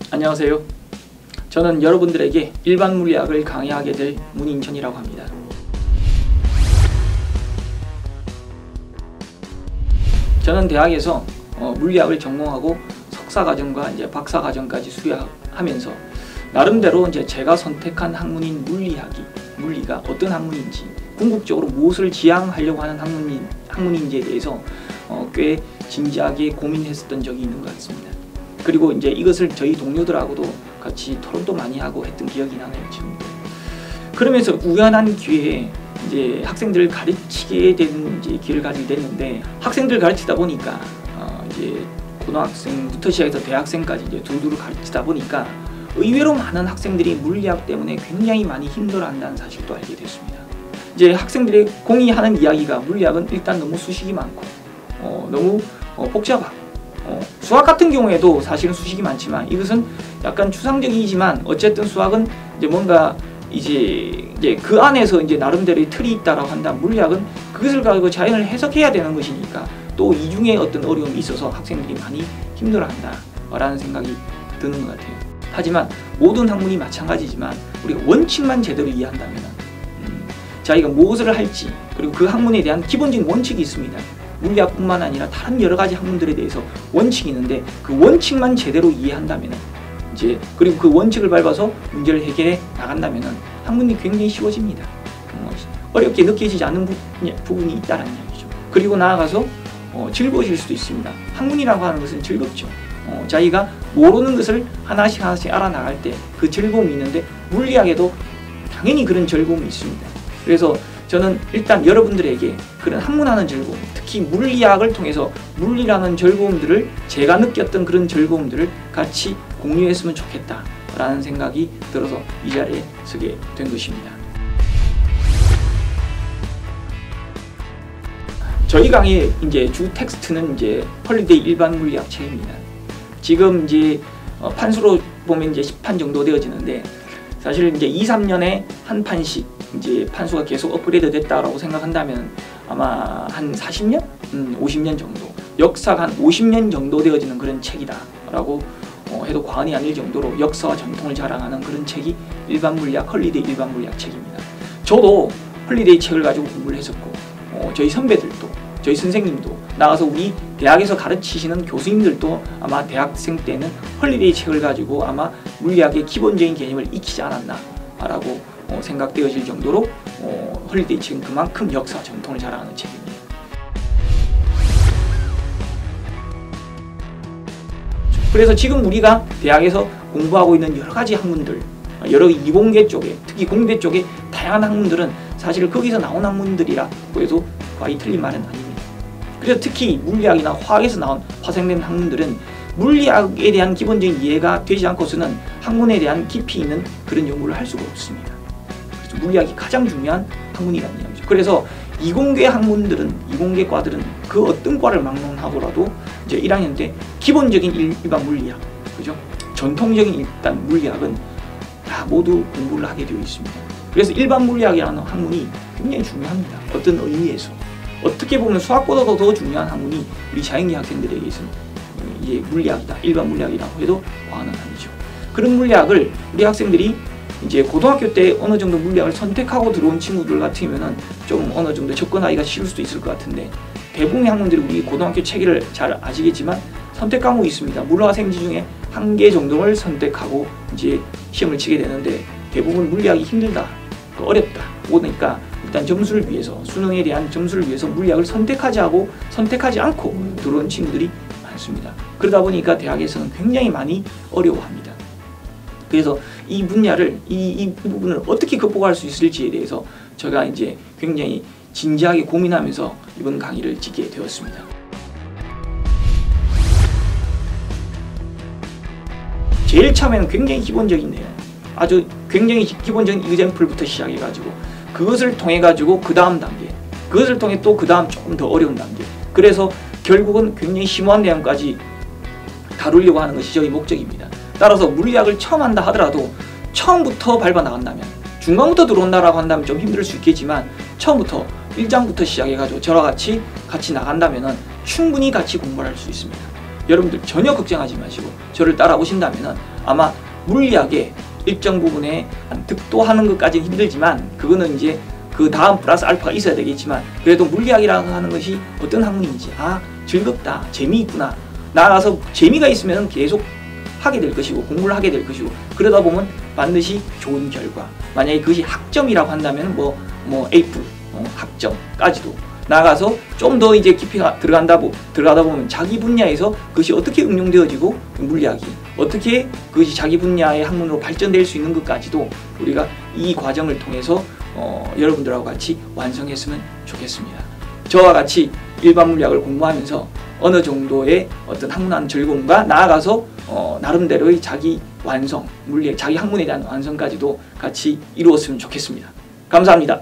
안녕하세요. 저는 여러분들에게 일반 물리학을 강의하게 될 문인천이라고 합니다. 저는 대학에서 물리학을 전공하고 석사과정과 이제 박사과정까지 수료하면서 나름대로 이제 제가 선택한 학문인 물리가 어떤 학문인지, 궁극적으로 무엇을 지향하려고 하는 학문인지에 대해서 꽤 진지하게 고민했었던 적이 있는 것 같습니다. 그리고 이제 이것을 저희 동료들하고도 같이 토론도 많이 하고 했던 기억이 나네요, 지금도. 그러면서 우연한 기회에 이제 학생들을 가르치게 된 이제 기회를 가지게 됐는데, 학생들 가르치다 보니까 이제 고등학생부터 시작해서 대학생까지 이제 두루두루 가르치다 보니까 의외로 많은 학생들이 물리학 때문에 굉장히 많이 힘들어한다는 사실도 알게 됐습니다. 이제 학생들이 공유하는 이야기가 물리학은 일단 너무 수식이 많고 너무 복잡하고, 수학 같은 경우에도 사실은 수식이 많지만 이것은 약간 추상적이지만 어쨌든 수학은 이제 뭔가 이제 그 안에서 이제 나름대로의 틀이 있다라고 한다면, 물리학은 그것을 가지고 자연을 해석해야 되는 것이니까 또 이중에 어떤 어려움이 있어서 학생들이 많이 힘들어한다라는 생각이 드는 것 같아요. 하지만 모든 학문이 마찬가지지만 우리가 원칙만 제대로 이해한다면 자기가 무엇을 할지, 그리고 그 학문에 대한 기본적인 원칙이 있습니다. 물리학뿐만 아니라 다른 여러 가지 학문들에 대해서 원칙이 있는데 그 원칙만 제대로 이해한다면 이제, 그리고 그 원칙을 밟아서 문제를 해결해 나간다면 학문이 굉장히 쉬워집니다. 어렵게 느껴지지 않는 부분이 있다는 이야기죠. 그리고 나아가서 즐거워질 수도 있습니다. 학문이라고 하는 것은 즐겁죠. 자기가 모르는 것을 하나씩 알아나갈 때 그 즐거움이 있는데, 물리학에도 당연히 그런 즐거움이 있습니다. 그래서 저는 일단 여러분들에게 그런 학문하는 즐거움, 특히 물리학을 통해서 물리라는 즐거움들을, 제가 느꼈던 그런 즐거움들을 같이 공유했으면 좋겠다라는 생각이 들어서 이 자리에 서게 된 것입니다. 저희 강의의 이제 주 텍스트는 이제 홀리데이 일반 물리학 책입니다. 지금 이제 판수로 보면 이제 10판 정도 되어지는데, 사실 이제 2-3년에 한 판씩 이제 판수가 계속 업그레이드 됐다라고 생각한다면 아마 한 40년? 50년 정도, 역사가 한 50년 정도 되어지는 그런 책이다라고 해도 과언이 아닐 정도로 역사와 전통을 자랑하는 그런 책이 일반 물리학, 홀리데이 일반 물리학 책입니다. 저도 홀리데이 책을 가지고 공부를 했었고, 저희 선배들도, 저희 선생님도, 나가서 우리 대학에서 가르치시는 교수님들도 아마 대학생 때는 홀리데이 책을 가지고 아마 물리학의 기본적인 개념을 익히지 않았나 라고 생각되어질 정도로 홀리데이 책은 그만큼 역사, 전통을 자랑하는 책입니다. 그래서 지금 우리가 대학에서 공부하고 있는 여러 가지 학문들, 여러 이공계 쪽에, 특히 공대 쪽에 다양한 학문들은 사실 거기서 나온 학문들이라고 해도 거의 틀린 말은 아닙니다. 그래서 특히 물리학이나 화학에서 나온 파생된 학문들은 물리학에 대한 기본적인 이해가 되지 않고서는 학문에 대한 깊이 있는 그런 연구를 할 수가 없습니다. 그래서 물리학이 가장 중요한 학문이라는 이야기죠. 그래서 이공계 학문들은, 이공계 과들은 그 어떤 과를 막론하고라도 이제 1학년 때 기본적인 일반 물리학, 그죠? 전통적인 일단 물리학은 다 모두 공부를 하게 되어 있습니다. 그래서 일반 물리학이라는 학문이 굉장히 중요합니다. 어떤 의미에서. 어떻게 보면 수학보다도 더 중요한 학문이 우리 자연계 학생들에게서는 이게 물리학이다, 일반 물리학이라고 해도 과언은 아니죠. 그런 물리학을 우리 학생들이 이제 고등학교 때 어느 정도 물리학을 선택하고 들어온 친구들 같으면은 좀 어느 정도 접근하기가 쉬울 수도 있을 것 같은데, 대부분의 학문들이 우리 고등학교 체계를 잘 아시겠지만 선택 과목이 있습니다. 물화생지 중에 1개 정도를 선택하고 이제 시험을 치게 되는데, 대부분 물리학이 힘들다, 어렵다 보니까 일단 점수를 위해서, 수능에 대한 점수를 위해서 물리학을 선택하지 않고 들어온 친구들이 많습니다. 그러다 보니까 대학에서는 굉장히 많이 어려워합니다. 그래서 이 분야를, 이 부분을 어떻게 극복할 수 있을지에 대해서 제가 이제 굉장히 진지하게 고민하면서 이번 강의를 찍게 되었습니다. 제일 처음에는 굉장히 기본적인 내용, 아주 굉장히 기본적인 이그젬플부터 시작해가지고 그것을 통해가지고 그 다음 단계, 그것을 통해 또 그 다음 조금 더 어려운 단계, 그래서 결국은 굉장히 심오한 내용까지 다루려고 하는 것이 저희 목적입니다. 따라서 물리학을 처음 한다 하더라도 처음부터 밟아 나간다면, 중간부터 들어온다라고 한다면 좀 힘들 수 있겠지만 처음부터 1장부터 시작해가지고 저와 같이 나간다면 충분히 같이 공부를 할 수 있습니다. 여러분들 전혀 걱정하지 마시고 저를 따라오신다면 아마 물리학의 일정 부분에 득도하는 것까지는 힘들지만 그거는 이제 그 다음 플러스 알파가 있어야 되겠지만 그래도 물리학이라고 하는 것이 어떤 학문인지 즐겁다, 재미있구나, 나아가서 재미가 있으면 계속 하게 될 것이고 공부를 하게 될 것이고 그러다 보면 반드시 좋은 결과, 만약에 그것이 학점이라고 한다면 뭐 A+, 학점까지도 나아가서 좀 더 이제 깊이 들어가다 보면 자기 분야에서 그것이 어떻게 응용되어지고 물리학이 어떻게 그것이 자기 분야의 학문으로 발전될 수 있는 것까지도 우리가 이 과정을 통해서 여러분들하고 같이 완성했으면 좋겠습니다. 저와 같이 일반 물리학을 공부하면서 어느 정도의 어떤 학문하는 즐거움과 나아가서 나름대로의 자기 완성, 자기 학문에 대한 완성까지도 같이 이루었으면 좋겠습니다. 감사합니다.